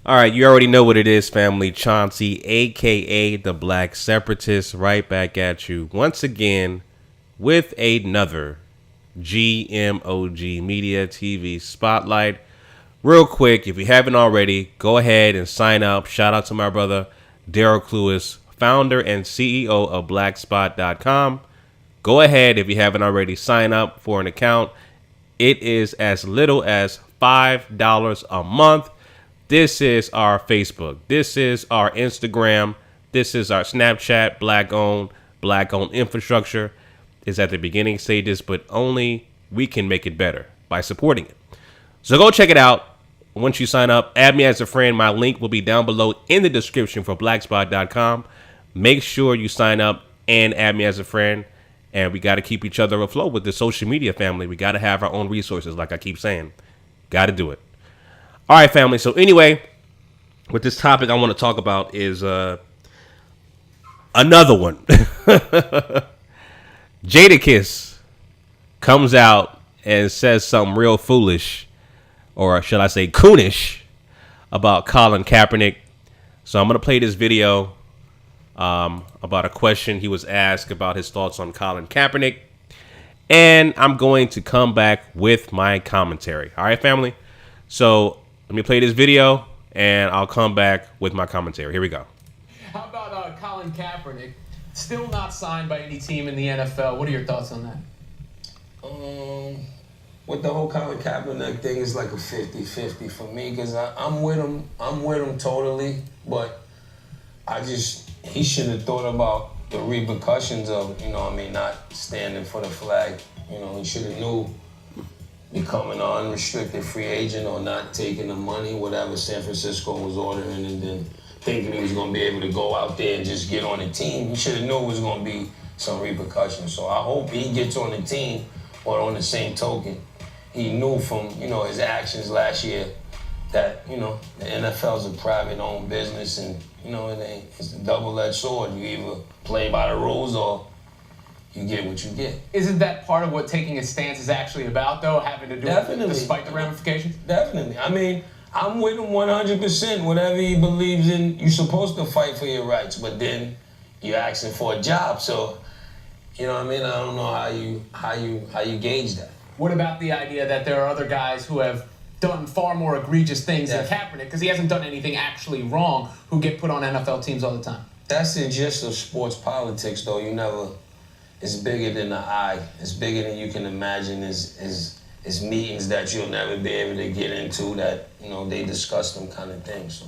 All right, you already know what it is, family. Chauncey, a.k.a. the Black Separatist, right back at you once again with another GMOG Media TV Spotlight. Real quick, if you haven't already, go ahead and sign up. Shout out to my brother, Derek Lewis, founder and CEO of Blackspot.com. Go ahead, if you haven't already, sign up for an account. It is as little as $5 a month. This is our Facebook. This is our Instagram. This is our Snapchat. Black-owned infrastructure is at the beginning stages, but only we can make it better by supporting it. So go check it out. Once you sign up, add me as a friend. My link will be down below in the description for Blackspot.com. Make sure you sign up and add me as a friend. And we got to keep each other afloat with the social media family. We got to have our own resources, like I keep saying. Got to do it. All right, family. So anyway, with this topic I want to talk about is another one. Jadakiss comes out and says something real foolish, or should I say coonish, about Colin Kaepernick. So I'm going to play this video about a question he was asked about his thoughts on Colin Kaepernick. And I'm going to come back with my commentary. All right, family? So let me play this video, and I'll come back with my commentary. Here we go. How about Colin Kaepernick? Still not signed by any team in the NFL. What are your thoughts on that? With the whole Colin Kaepernick thing, is like a 50-50 for me, because I'm with him. I'm with him totally, but he should have thought about the repercussions of, not standing for the flag. He should have knew becoming an unrestricted free agent or not taking the money, whatever San Francisco was ordering, and then thinking he was going to be able to go out there and just get on the team. He should have knew it was going to be some repercussions. So I hope he gets on the team, but on the same token, he knew from, his actions last year that, the NFL's a private-owned business, and, it's a double-edged sword. You either play by the rules or you get what you get. Isn't that part of what taking a stance is actually about, though, having to do it despite the ramifications? Definitely. I'm with him 100%. Whatever he believes in, you're supposed to fight for your rights, but then you're asking for a job. So, I don't know how you gauge that. What about the idea that there are other guys who have done far more egregious things than Kaepernick, because he hasn't done anything actually wrong, who get put on NFL teams all the time? That's the gist of sports politics, though. It's bigger than the eye. It's bigger than you can imagine. It's meetings that you'll never be able to get into that, they discuss them kind of things. So,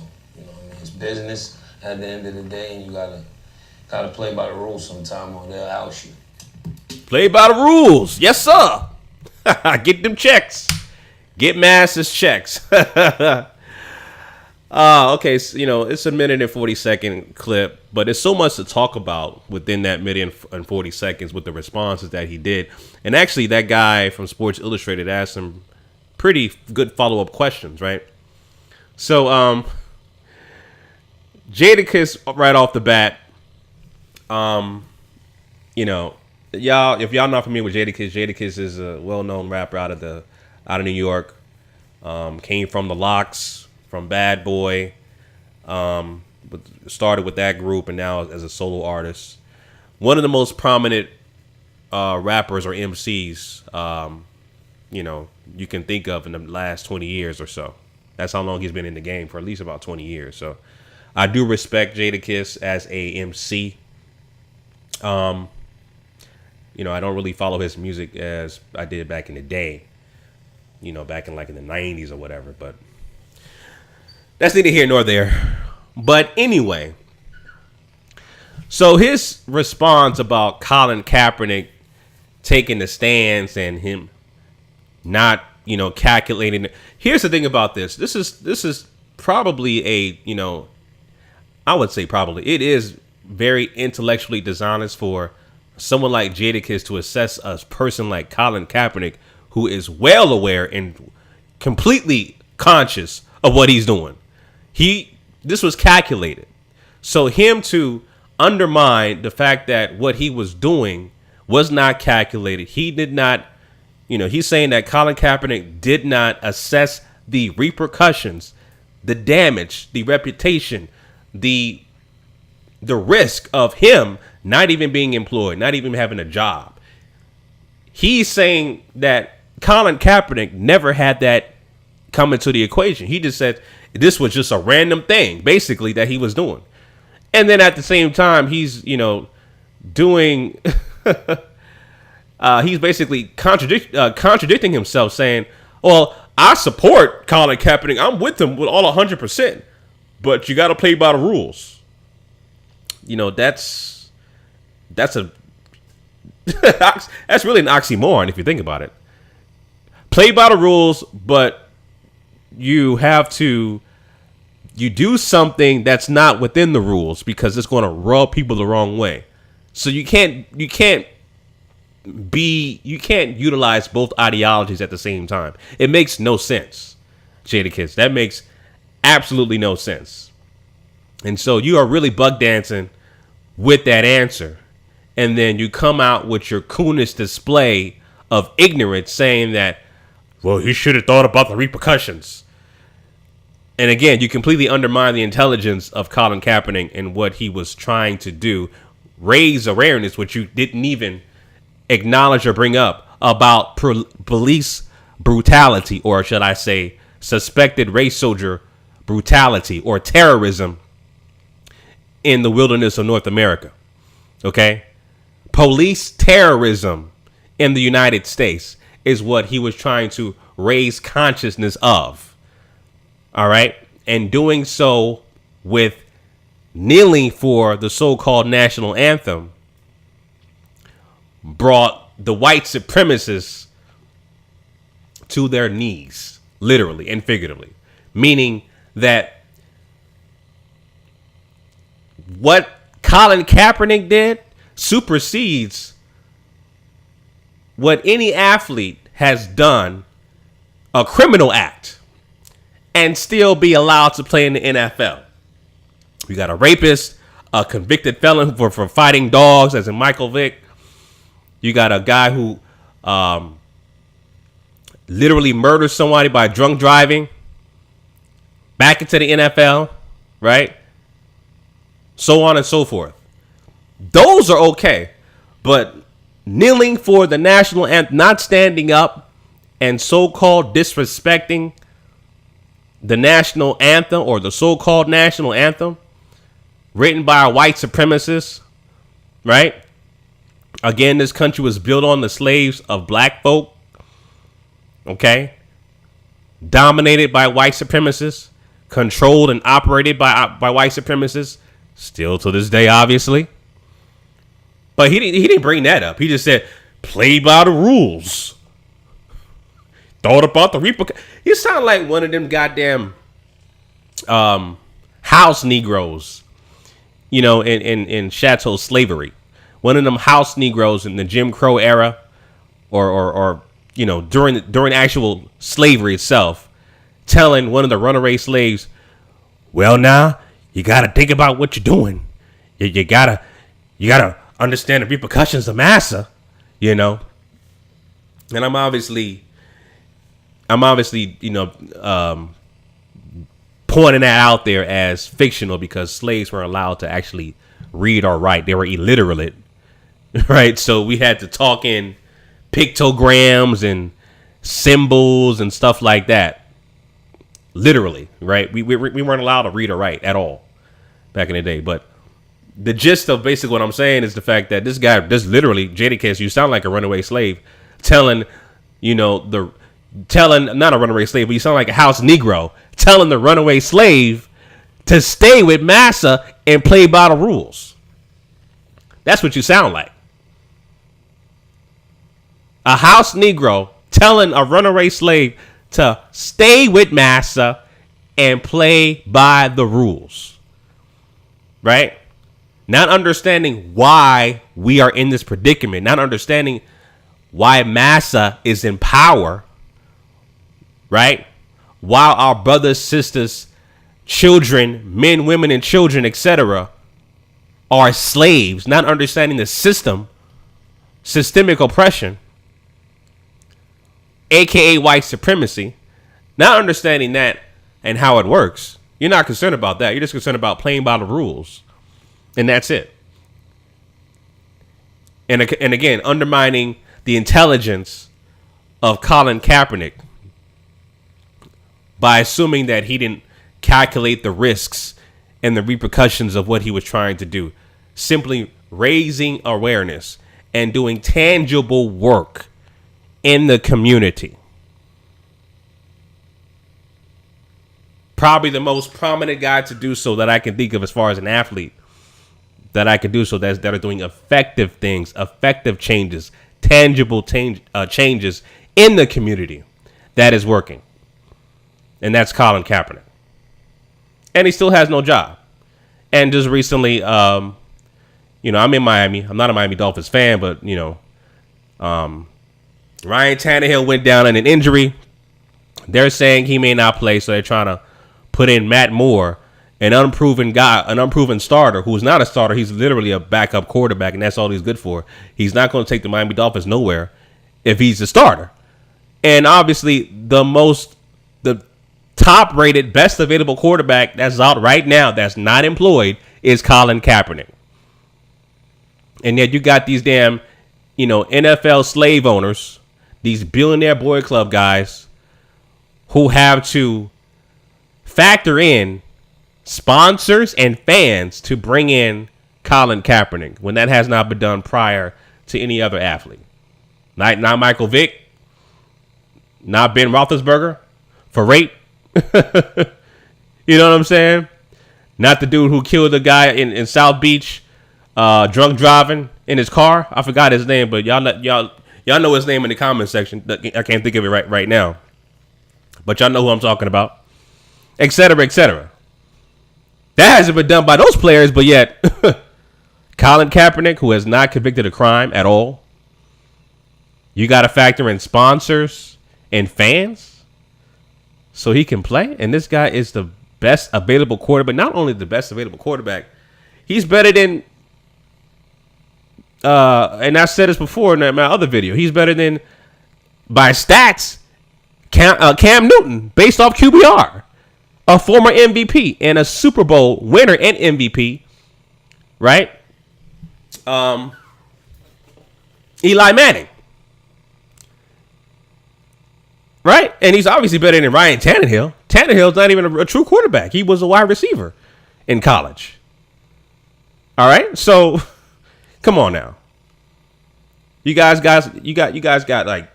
it's business at the end of the day, and you gotta play by the rules sometime or they'll oust you. Play by the rules. Yes, sir. Get them checks. Get Masters checks. Okay, so, it's a minute and 40-second clip, but there's so much to talk about within that minute and 40 seconds with the responses that he did. And actually, that guy from Sports Illustrated asked some pretty good follow-up questions, right? So, Jadakiss, right off the bat, y'all, if y'all not familiar with Jadakiss is a well-known rapper out of New York. Came from the Locks, from Bad Boy, started with that group, and now as a solo artist. One of the most prominent rappers or MCs, you can think of in the last 20 years or so. That's how long he's been in the game, for at least about 20 years. So I do respect Jadakiss as a MC. I don't really follow his music as I did back in the day, back in the 90s or whatever, but that's neither here nor there. But anyway, so his response about Colin Kaepernick taking the stance and him not, calculating. Here's the thing about this. This is probably I would say probably. It is very intellectually dishonest for someone like Jadakiss to assess a person like Colin Kaepernick, who is well aware and completely conscious of what he's doing. This was calculated. So him to undermine the fact that what he was doing was not calculated. He did not, he's saying that Colin Kaepernick did not assess the repercussions the damage, the reputation, the risk of him not even being employed, not even having a job. He's saying that Colin Kaepernick never had that come into the equation. He just said this was just a random thing, basically, that he was doing. And then at the same time, he's, doing, he's basically contradicting himself, saying, well, I support Colin Kaepernick. I'm with him with all 100%, but you got to play by the rules. That's a that's really an oxymoron if you think about it. Play by the rules, but you do something that's not within the rules because it's going to rub people the wrong way. So you can't utilize both ideologies at the same time. It makes no sense, Jadakiss. That makes absolutely no sense. And so you are really bug dancing with that answer. And then you come out with your coolest display of ignorance saying that, well, he should have thought about the repercussions. And again, you completely undermine the intelligence of Colin Kaepernick and what he was trying to do. Raise awareness, which you didn't even acknowledge or bring up, about police brutality, or should I say suspected race soldier brutality or terrorism in the wilderness of North America. Okay? Police terrorism in the United States is what he was trying to raise consciousness of. All right? And doing so with kneeling for the so-called national anthem brought the white supremacists to their knees, literally and figuratively. Meaning that what Colin Kaepernick did supersedes what any athlete has done, a criminal act, and still be allowed to play in the NFL. You got a rapist, a convicted felon for fighting dogs, as in Michael Vick. You got a guy who literally murdered somebody by drunk driving back into the NFL, right? So on and so forth. Those are okay. But kneeling for the national anthem, not standing up and so-called disrespecting the national anthem or the so-called national anthem written by a white supremacist, right? Again, this country was built on the slaves of black folk, okay? Dominated by white supremacists, controlled and operated by white supremacists, still to this day, obviously. But he didn't bring that up. He just said, play by the rules. Thought about the repercussions. You sound like one of them goddamn house Negroes, in chattel slavery. One of them house Negroes in the Jim Crow era, or during actual slavery itself, telling one of the runaway slaves, well, now you got to think about what you're doing. You gotta understand the repercussions of massa, And I'm obviously, pointing that out there as fictional because slaves weren't allowed to actually read or write. They were illiterate, right? So we had to talk in pictograms and symbols and stuff like that. Literally, right? We weren't allowed to read or write at all back in the day. But the gist of basically what I'm saying is the fact that this guy, this literally, Jadakiss, you sound like a runaway slave, telling not a runaway slave, but you sound like a house Negro telling the runaway slave to stay with massa and play by the rules. That's what you sound like. A house Negro telling a runaway slave to stay with massa and play by the rules. Right? Not understanding why we are in this predicament. Not understanding why massa is in power. Right? While our brothers, sisters, children, men, women, and children, etc., are slaves, not understanding the systemic oppression, aka white supremacy, not understanding that and how it works. You're not concerned about that. You're just concerned about playing by the rules. And that's it. And again, undermining the intelligence of Colin Kaepernick by assuming that he didn't calculate the risks and the repercussions of what he was trying to do. Simply raising awareness and doing tangible work in the community. Probably the most prominent guy to do so that I can think of as far as an athlete that I could do so that are doing effective things, effective changes, tangible changes in the community that is working. And that's Colin Kaepernick. And he still has no job. And just recently, I'm in Miami. I'm not a Miami Dolphins fan, but, Ryan Tannehill went down in an injury. They're saying he may not play, so they're trying to put in Matt Moore, an unproven guy, an unproven starter who's not a starter. He's literally a backup quarterback, and that's all he's good for. He's not going to take the Miami Dolphins nowhere if he's a starter. And obviously, the top-rated, best available quarterback that's out right now that's not employed is Colin Kaepernick. And yet you got these damn, NFL slave owners, these billionaire boy club guys who have to factor in sponsors and fans to bring in Colin Kaepernick when that has not been done prior to any other athlete. Not Michael Vick, not Ben Roethlisberger for rape. You know what I'm saying? Not the dude who killed the guy in South Beach, drunk driving in his car. I forgot his name, but y'all know his name in the comment section. I can't think of it right now, but y'all know who I'm talking about, et cetera, et cetera. That hasn't been done by those players, but yet Colin Kaepernick, who has not convicted a crime at all, you got to factor in sponsors and fans so he can play. And this guy is the best available quarterback. Not only the best available quarterback, he's better than, and I said this before in my other video, he's better than, by stats, Cam Newton, based off QBR. A former MVP and a Super Bowl winner and MVP, right? Eli Manning. Right? And he's obviously better than Ryan Tannehill. Tannehill's not even a true quarterback. He was a wide receiver in college. All right? So, come on now. You guys got like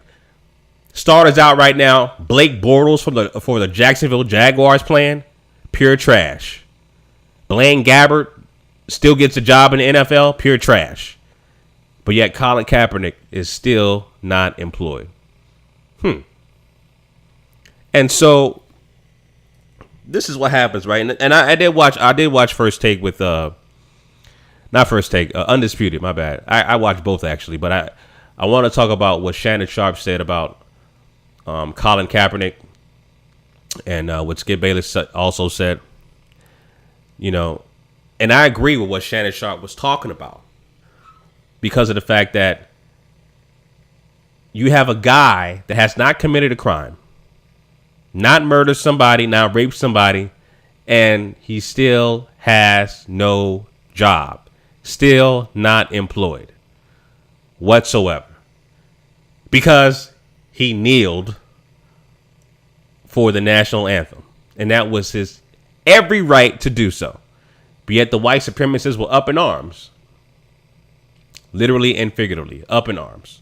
starters out right now. Blake Bortles for the Jacksonville Jaguars playing. Pure trash. Blaine Gabbert still gets a job in the NFL. Pure trash. But yet Colin Kaepernick is still not employed. And so this is what happens, right? And I did watch First Take with not First Take, Undisputed. My bad. I watched both actually, but I want to talk about what Shannon Sharp said about Colin Kaepernick and what Skip Bayless also said. And I agree with what Shannon Sharp was talking about because of the fact that you have a guy that has not committed a crime, not murdered somebody, not raped somebody, and he still has no job, still not employed whatsoever because he kneeled for the national anthem, and that was his every right to do so. But yet the white supremacists were up in arms, literally and figuratively, up in arms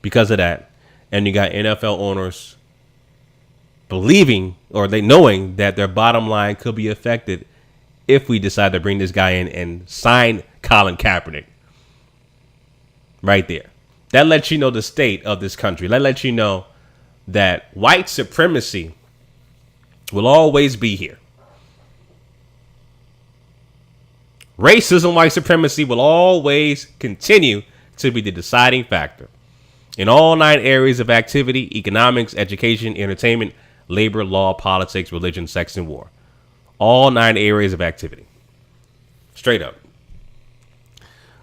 because of that. And you got NFL owners believing or they knowing that their bottom line could be affected if we decide to bring this guy in and sign Colin Kaepernick. Right there. That lets you know the state of this country. That lets you know that white supremacy will always be here. Racism, white supremacy will always continue to be the deciding factor in all 9 areas of activity: economics, education, entertainment, labor, law, politics, religion, sex, and war. All 9 areas of activity. Straight up.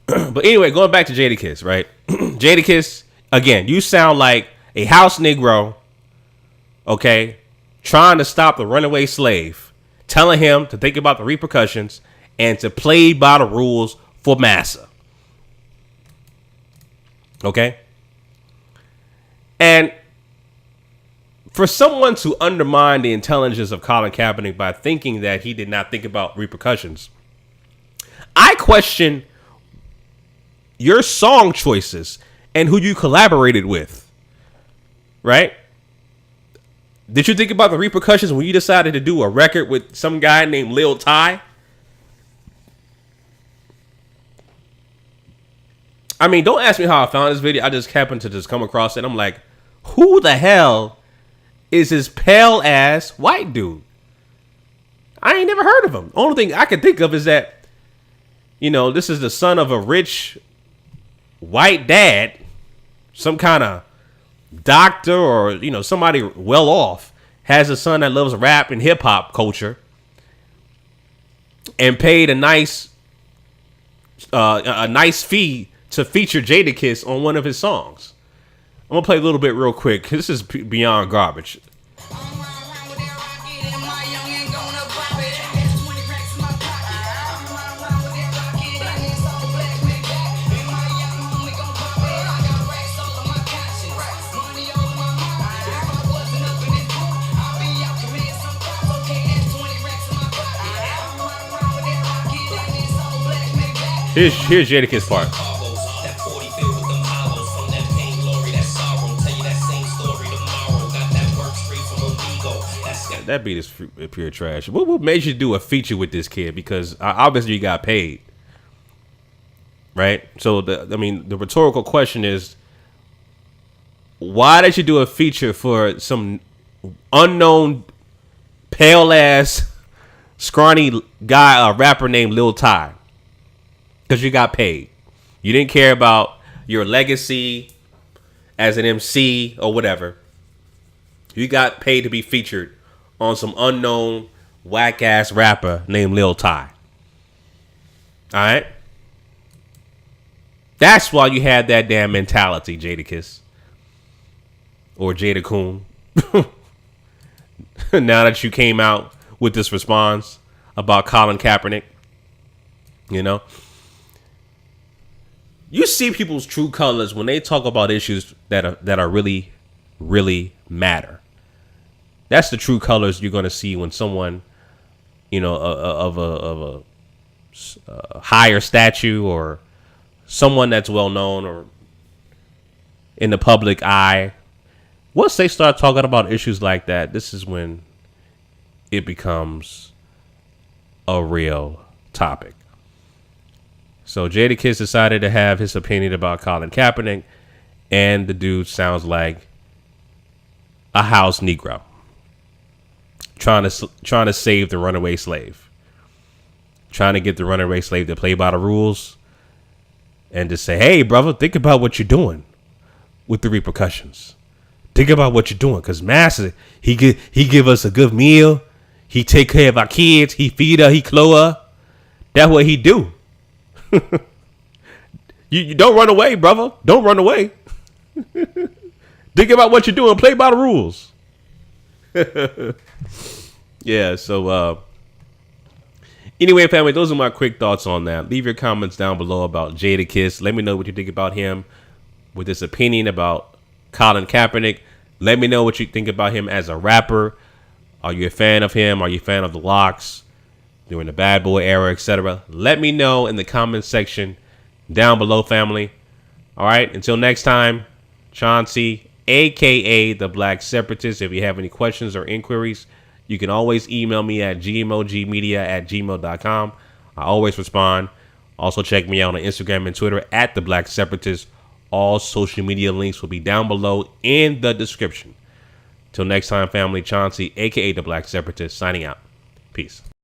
But anyway, going back to Jadakiss, right? Jadakiss, again, you sound like a house Negro, okay? trying to stop the runaway slave, telling him to think about the repercussions and to play by the rules for massa. Okay? And for someone to undermine the intelligence of Colin Kaepernick by thinking that he did not think about repercussions, I question your song choices and who you collaborated with. Right? Did you think about the repercussions when you decided to do a record with some guy named Lil Ty? I mean, don't ask me how I found this video. I just happened to just come across it. I'm like, who the hell is this pale ass white dude? I ain't never heard of him. Only thing I can think of is that, you know, this is the son of a rich white dad, some kind of doctor or, you know, somebody well off, has a son that loves rap and hip hop culture and paid a nice fee to feature Jadakiss on one of his songs. I'm gonna play a little bit real quick. This is beyond garbage. Here's Jadakiss part. That beat is pure trash. What made you do a feature with this kid? Because obviously you got paid, right? So the rhetorical question is, why did you do a feature for some unknown pale ass scrawny guy, a rapper named Lil Ty? Because you got paid. You didn't care about your legacy as an MC or whatever. You got paid to be featured on some unknown whack ass rapper named Lil Ty. All right. That's why you had that damn mentality, Jadakiss. Or Jada Coon. Now that you came out with this response about Colin Kaepernick, you know, you see people's true colors when they talk about issues that are really, really matter. That's the true colors you're going to see when someone, you know, of a higher stature or someone that's well known or in the public eye. Once they start talking about issues like that, this is when it becomes a real topic. So Jadakiss decided to have his opinion about Colin Kaepernick, and the dude sounds like a house Negro trying to save the runaway slave, trying to get the runaway slave to play by the rules and to say, hey, brother, think about what you're doing with the repercussions. Think about what you're doing, because Master, he give us a good meal. He take care of our kids. He feed her. He clothe her. That's what he do. You don't run away, brother. Don't run away. Think about what you're doing. Play by the rules. Yeah, so anyway, family, those are my quick thoughts on that. Leave your comments down below about Jadakiss. Let me know what you think about him with this opinion about Colin Kaepernick. Let me know what you think about him as a rapper. Are you a fan of him? Are you a fan of the locks during the Bad Boy era, etc.? Let me know in the comments section down below, family. All right, until next time, Chauncey, a.k.a. the Black Separatist. If you have any questions or inquiries, you can always email me at GMOGmedia@gmail.com. I always respond. Also, check me out on Instagram and Twitter at the Black Separatist. All social media links will be down below in the description. Till next time, family, Chauncey, a.k.a. the Black Separatist, signing out. Peace.